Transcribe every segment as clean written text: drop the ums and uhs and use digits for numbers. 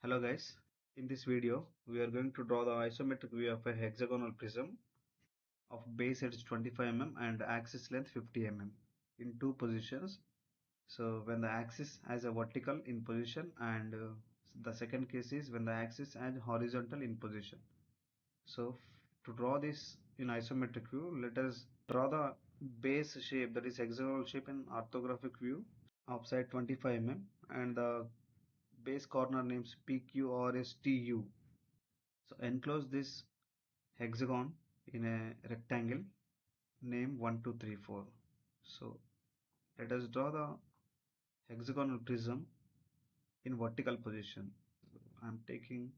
Hello guys, in this video we are going to draw the isometric view of a hexagonal prism of base edge 25 mm and axis length 50 mm in two positions. So when the axis has a vertical in position and the second case is when the axis has horizontal in position. So to draw this in isometric view, let us draw the base shape, that is hexagonal shape, in orthographic view of side 25 mm and the base corner names PQRSTU. So enclose this hexagon in a rectangle name 1 2 3 4. So let us draw the hexagonal prism in vertical position. So I'm taking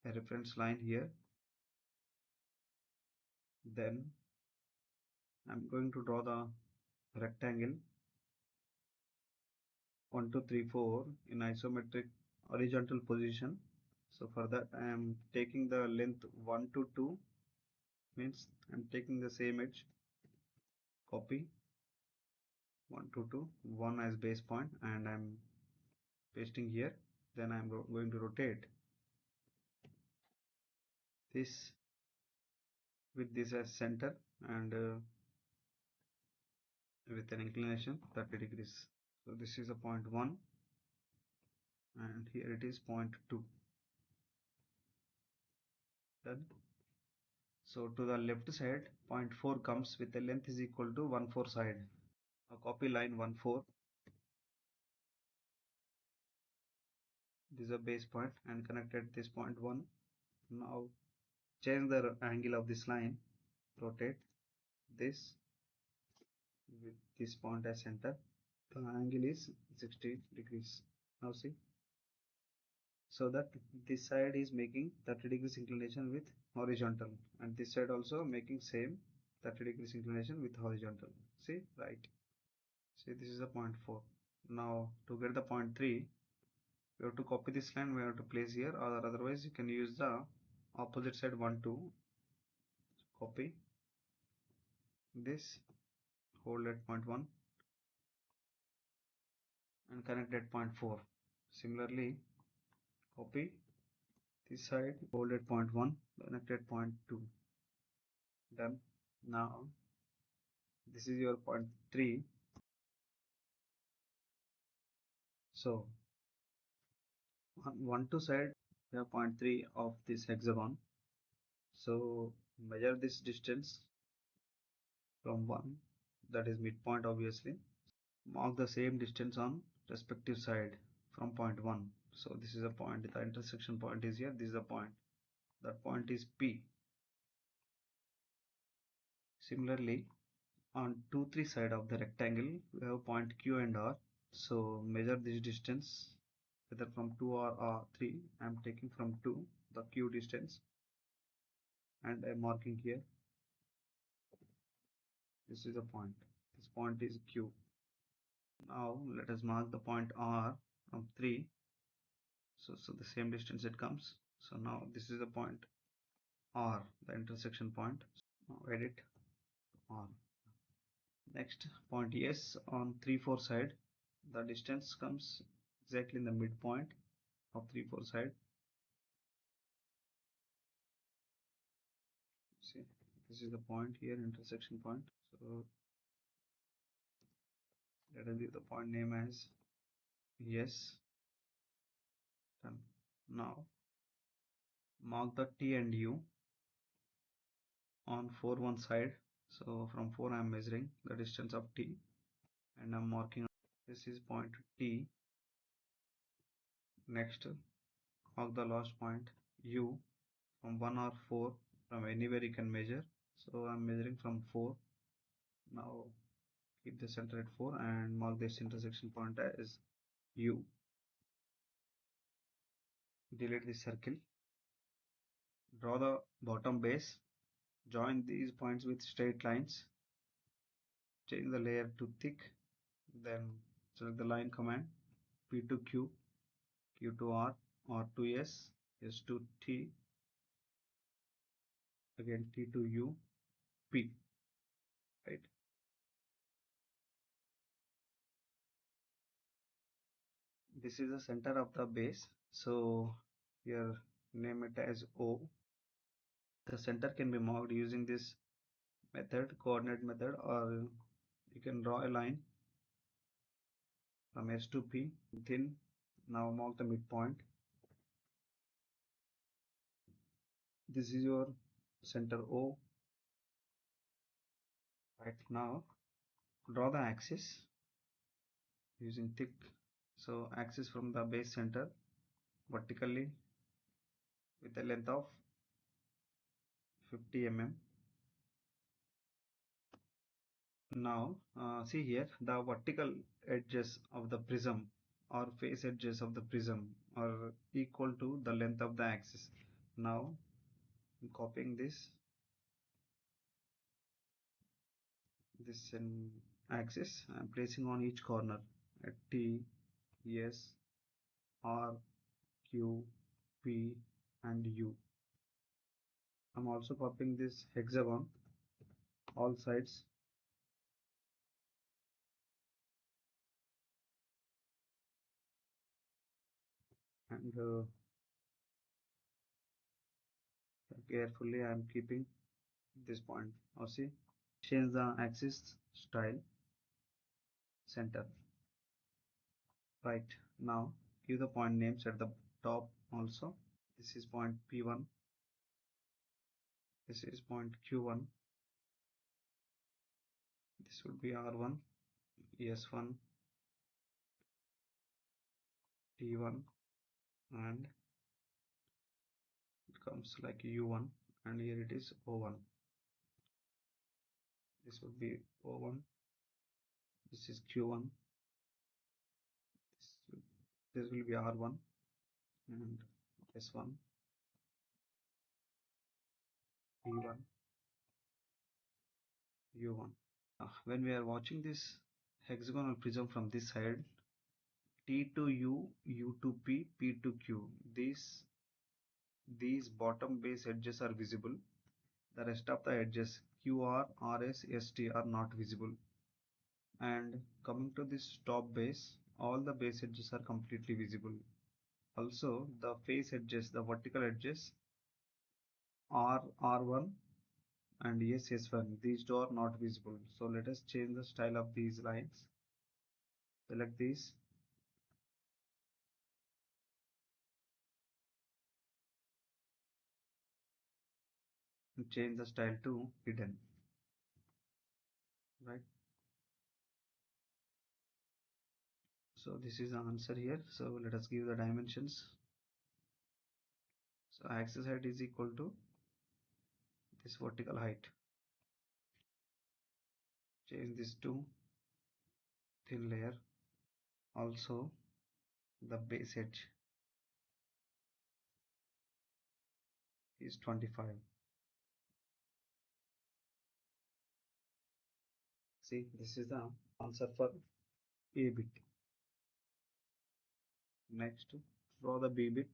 a reference line here. Then I'm going to draw the rectangle 1 2 3 4 in isometric horizontal position. So for that I am taking the length 1 to 2, means I'm taking the same edge, copy 1 to 2, 1 as base point, and I'm pasting here. Then I'm going to rotate this with this as center and with an inclination 30 degrees. So this is a point 1 and here it is point 2. Done. So to the left side point 4 comes with a length is equal to 1 4 side. Now copy line 1 4. This is a base point and connected this point 1. Now change the angle of this line, rotate this with this point as center. The angle is 60 degrees. Now see, so that this side is making 30 degrees inclination with horizontal and this side also making same 30 degrees inclination with horizontal. See, right? See, this is the point 4. Now to get the point 3, we have to copy this line, we have to place here, or otherwise you can use the opposite side 1 2. Copy this, hold at point 1 and connect at point 4. Similarly, copy this side, hold at point 1, connect at point 2. Done. Now this is your point 3. So on 1 2 side we have point 3 of this hexagon. So measure this distance from 1, that is midpoint obviously. Mark the same distance on respective side from point 1. So this is a point, the intersection point is here, this is a point, that point is P. Similarly, on 2 3 side of the rectangle we have point Q and R. So measure this distance whether from 2 or 3. I am taking from 2 the Q distance and I am marking here. This is a point, this point is Q. Now let us mark the point R from 3. So the same distance it comes. So now this is the point R, the intersection point. Now edit R. Next point S on 3 4 side, the distance comes exactly in the midpoint of 3 4 side. See, this is the point here, intersection point. So let us give the point name as S. Done. Now mark the T and U on 4 1 side. So from 4 I am measuring the distance of T and I am marking this is point T. Next mark the last point U from 1 or 4, from anywhere you can measure. So I am measuring from 4. Now keep the center at 4 and mark this intersection point as U. Delete this circle. Draw the bottom base. Join these points with straight lines. Change the layer to thick. Then select the line command. P to Q, Q to R, R to S, S to T, again T to U, P. Right. This is the center of the base. So Here name it as O. The center can be marked using this method, coordinate method, or you can draw a line from S to P thin. Now mark the midpoint. This is your center O. Right, now draw the axis using thick. So axis from the base center vertically with a length of 50 mm. Now see here, the vertical edges of the prism or face edges of the prism are equal to the length of the axis. Now I'm copying this axis. I'm placing on each corner at T, S, R, Q, P and U. I'm also copying this hexagon all sides, and carefully I'm keeping this point. Now see, change the axis style center. Right, now give the point names at the top also. This is point P1, this is point Q1, this would be R1, S1, T1, and it comes like U1, and here it is O1. This would be O1, this is Q1, this will be R1 and S1, T1, U1. When we are watching this hexagonal prism from this side, T to U, U to P, P to Q, these bottom base edges are visible. The rest of the edges QR, RS, ST are not visible. And coming to this top base, all the base edges are completely visible. Also the face edges, the vertical edges R1 and S1, these two are not visible. So let us change the style of these lines. Select these, and change the style to hidden. Right, so this is the answer here. So let us give the dimensions. So axis height is equal to this vertical height. Change this to thin layer. Also the base edge is 25. See, this is the answer for A bit. Next, draw the B bit.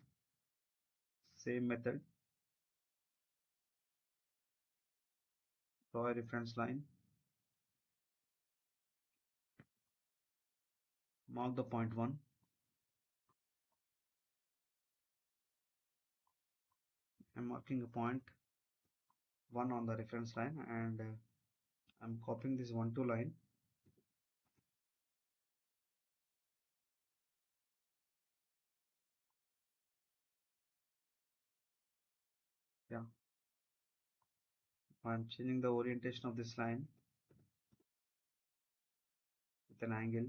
Same method. Draw a reference line. Mark the point 1. I'm marking a point 1 on the reference line, and I'm copying this 1 2 line. Yeah, I'm changing the orientation of this line with an angle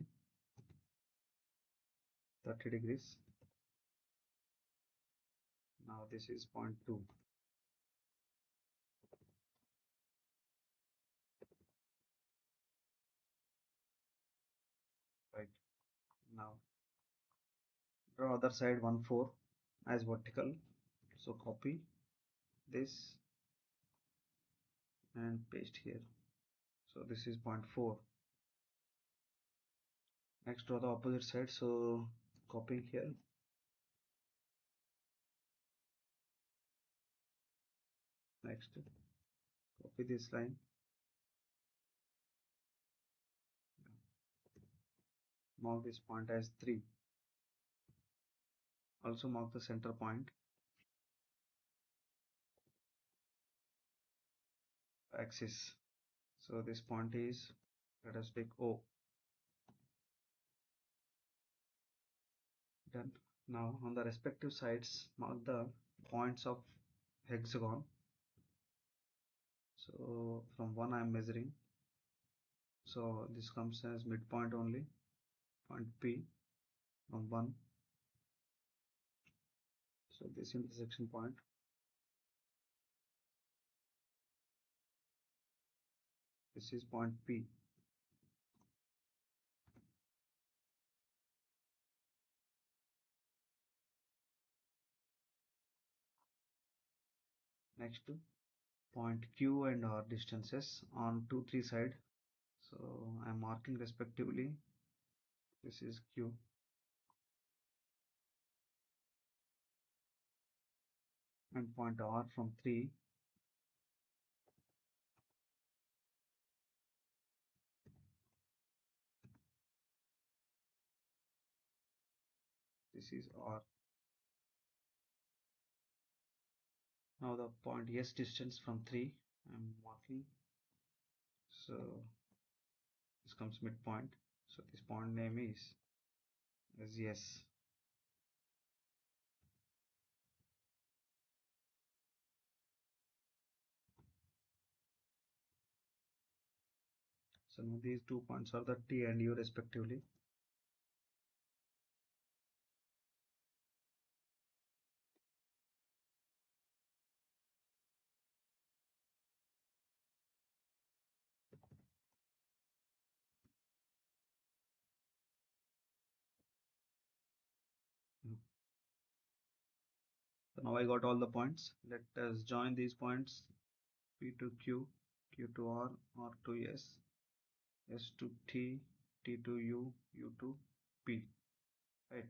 30 degrees. Now this is point 2. Right, now draw other side 1 4 as vertical. So copy this and paste here. So this is point 4. Next, draw the opposite side. So copying here. Next, copy this line. Mark this point as 3. Also mark the center point. axis. So this point is, let us take O. Done. Now on the respective sides, mark the points of hexagon. So from 1 I am measuring. So this comes as midpoint only, point P from 1. So this intersection point, this is point P. Next to point Q and R distances on 2, 3 side. So I am marking respectively. This is Q. And point R from 3. This is R. Now the point S distance from 3 I am marking. So this comes midpoint. So this point name is as S. So now these 2 points are the T and U respectively. So now I got all the points. Let us join these points, P to Q, Q to R, R to S, S to T, T to U, U to P. Right.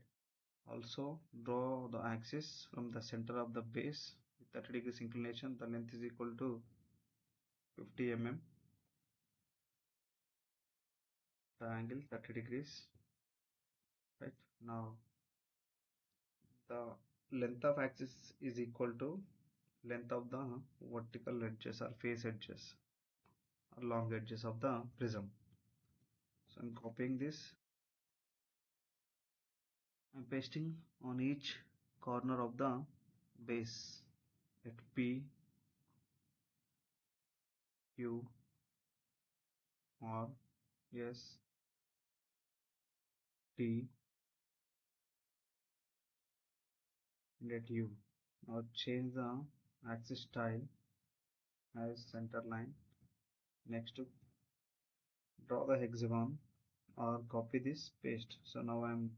Also draw the axis from the center of the base with 30 degrees inclination. The length is equal to 50 mm. The angle 30 degrees. Right. Now the length of axis is equal to length of the vertical edges or face edges or long edges of the prism. So I'm copying this. I'm pasting on each corner of the base at P, Q, R, S, T, and at U. Now change the axis style as center line. Next to draw the hexagon or copy this, paste. So now I'm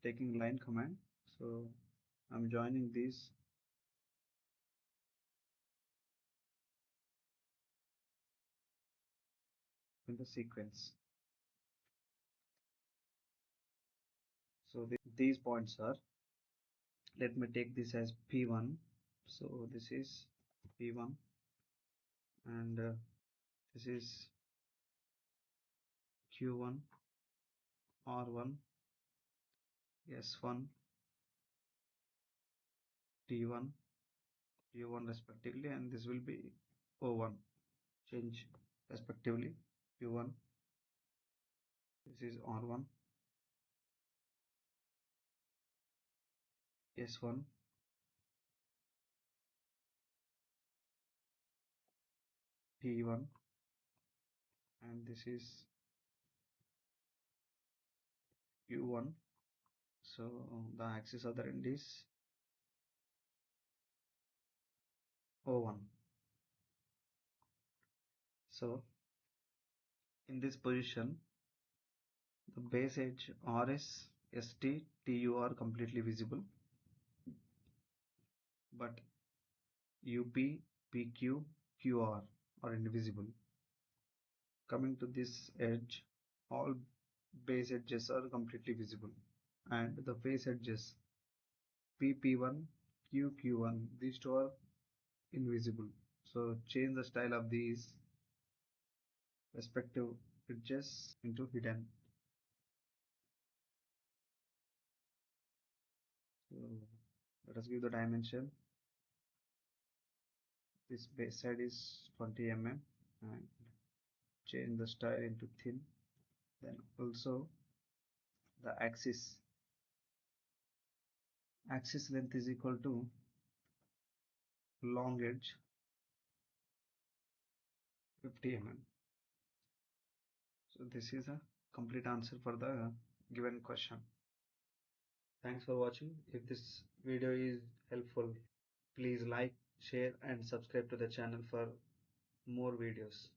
taking line command. So I'm joining these in the sequence. So these points are, let me take this as P1. So this is P1 and this is Q1, R1, S1, T1, U1 respectively, and this will be O1. Change respectively. Q1, this is R1, S1, T1, and this is Q1. So the axis of the end is O1. So in this position, the base edge RS, ST, TU are completely visible, but UP, PQ, QR are invisible. Coming to this edge, all base edges are completely visible, and the face edges PP1, QQ1, these two are invisible. So change the style of these respective edges into hidden. So let us give the dimension. This base side is 20 mm, and change the style into thin. Then also the axis length is equal to long edge 50 mm. So this is a complete answer for the given question. Thanks for watching. If this video is helpful, please like, share and subscribe to the channel for more videos.